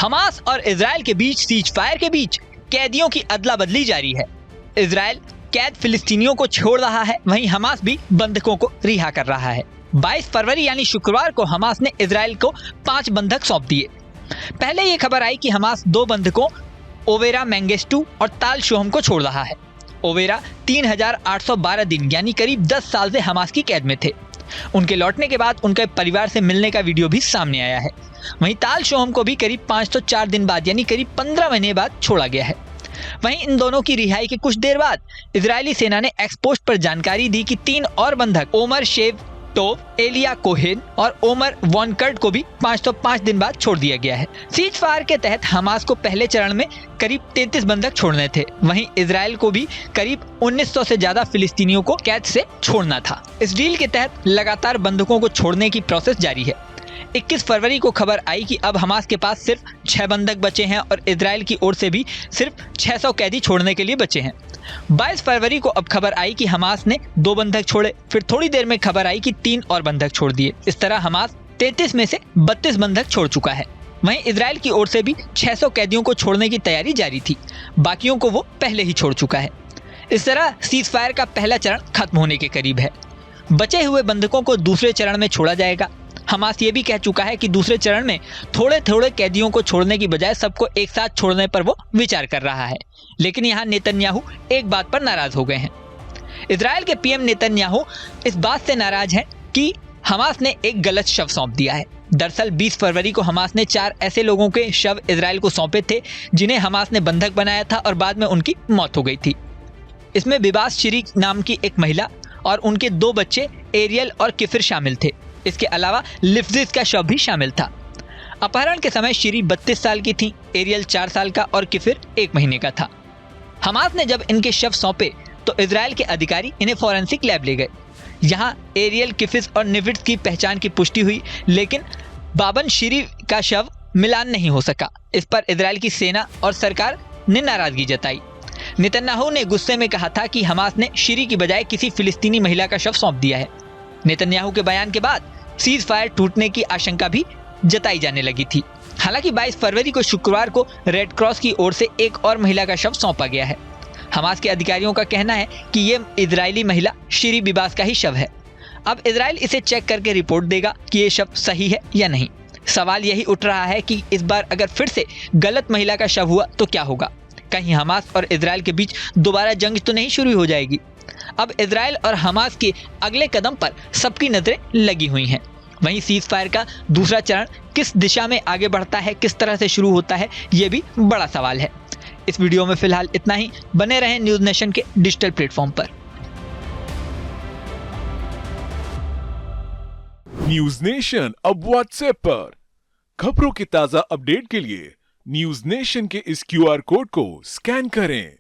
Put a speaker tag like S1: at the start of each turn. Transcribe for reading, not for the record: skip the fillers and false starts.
S1: Hamas और Israel के बीच cease fire के बीच कैदियों की अदला बदली जारी है। इजराइल कैद फिलिस्तीनियों को छोड़ रहा है, वहीं हमास भी बंधकों को रिहा कर रहा है। 22 फरवरी यानी शुक्रवार को हमास ने इजराइल को 5 बंधक सौंप दिए। पहले ये खबर आई कि हमास 2 बंधकों ओवेरा मेंगिस्टू और ताल शोहम को छोड़ रहा है। ओवेरा 3812 दिन यानी करीब 10 साल से हमास की कैद में थे। उनके लौटने के बाद उनके परिवार से मिलने का वीडियो भी सामने आया है। वहीं ताल शोहम को भी करीब 504 दिन बाद यानी करीब 15 महीने बाद छोड़ा गया है। वहीं इन दोनों की रिहाई के कुछ देर बाद इजरायली सेना ने एक्सपोस्ट पर जानकारी दी कि 3 और बंधक ओमर शेव टोव, एलिया कोहेन और ओमर वॉन कर्ट को भी 505 दिन बाद छोड़ दिया गया है। सीज फायर के तहत हमास को पहले चरण में करीब 33 बंधक छोड़ने थे, वहीं इजराइल को भी करीब 1900 से ज्यादा फिलिस्तीनियों को कैद से छोड़ना था। इस डील के तहत लगातार बंधकों को छोड़ने की प्रोसेस जारी है। 21 फरवरी को खबर आई कि अब हमास के पास सिर्फ 6 बंधक बचे हैं और इजराइल की ओर से भी सिर्फ 600 कैदी छोड़ने के लिए बचे हैं। 22 फरवरी को अब खबर आई कि हमास ने 2 बंधक छोड़े, फिर थोड़ी देर में खबर आई कि 3 और बंधक छोड़ दिए। इस तरह हमास 33 में से 32 बंधक छोड़ चुका है। वहीं इजराइल की ओर से भी 600 कैदियों को छोड़ने की तैयारी जारी थी, बाकियों को वो पहले ही छोड़ चुका है। इस तरह सीज फायर का पहला चरण खत्म होने के करीब है। बचे हुए बंधकों को दूसरे चरण में छोड़ा जाएगा। हमास ये भी कह चुका है कि दूसरे चरण में थोड़े थोड़े कैदियों को छोड़ने की बजाय सबको एक साथ छोड़ने पर वो विचार कर रहा है। लेकिन यहाँ नेतन्याहू एक बात पर नाराज हो गए हैं। इजराइल के पीएम नेतन्याहू इस बात से नाराज हैं कि हमास ने एक गलत शव सौंप दिया है। दरअसल 20 फरवरी को हमास ने 4 ऐसे लोगों के शव इजराइल को सौंपे थे जिन्हें हमास ने बंधक बनाया था और बाद में उनकी मौत हो गई थी। इसमें बिबास शिरी नाम की एक महिला और उनके 2 बच्चे एरियल और किफिर शामिल थे। इसके अलावा लिफ्जिस का शव भी शामिल था। अपहरण के समय शिरी 32 साल की थी, एरियल 4 साल का और किफिर 1 महीने का था। हमास ने जब इनके शव सौंपे तो इजराइल के अधिकारी इन्हें फॉरेंसिक लैब ले गए। यहाँ एरियल, किफिस और निविट्स की पहचान की पुष्टि हुई, लेकिन बाबन शिरी का शव मिलान नहीं हो सका। इस पर इजराइल की सेना और सरकार ने नाराजगी जताई। नेतन्याहू ने गुस्से में कहा था कि हमास ने शिरी की बजाय किसी फिलिस्तीनी महिला का शव सौंप दिया है। नेतन्याहू के बयान के बाद सीज फायर टूटने की आशंका भी जताई जाने लगी थी। हालांकि 22 फरवरी को शुक्रवार को रेड क्रॉस की ओर से एक और महिला का शव सौंपा गया है। हमास के अधिकारियों का कहना है कि ये इजरायली महिला शिरी बिबास का ही शव है। अब इजराइल इसे चेक करके रिपोर्ट देगा कि ये शव सही है या नहीं। सवाल यही उठ रहा है कि इस बार अगर फिर से गलत महिला का शव हुआ तो क्या होगा? कहीं हमास और इजराइल के बीच दोबारा जंग तो नहीं शुरू हो जाएगी? अब इजराइल और हमास के अगले कदम पर सबकी नजरें लगी हुई हैं। वहीं सीज फायर का दूसरा चरण किस दिशा में आगे बढ़ता है, किस तरह से शुरू होता है, ये भी बड़ा सवाल है। इस वीडियो में फिलहाल इतना ही। बने रहें न्यूज नेशन के डिजिटल प्लेटफॉर्म पर।
S2: न्यूज नेशन अब व्हाट्सएप पर खबरों की ताजा अपडेट के लिए न्यूज नेशन के इस QR कोड को स्कैन करें।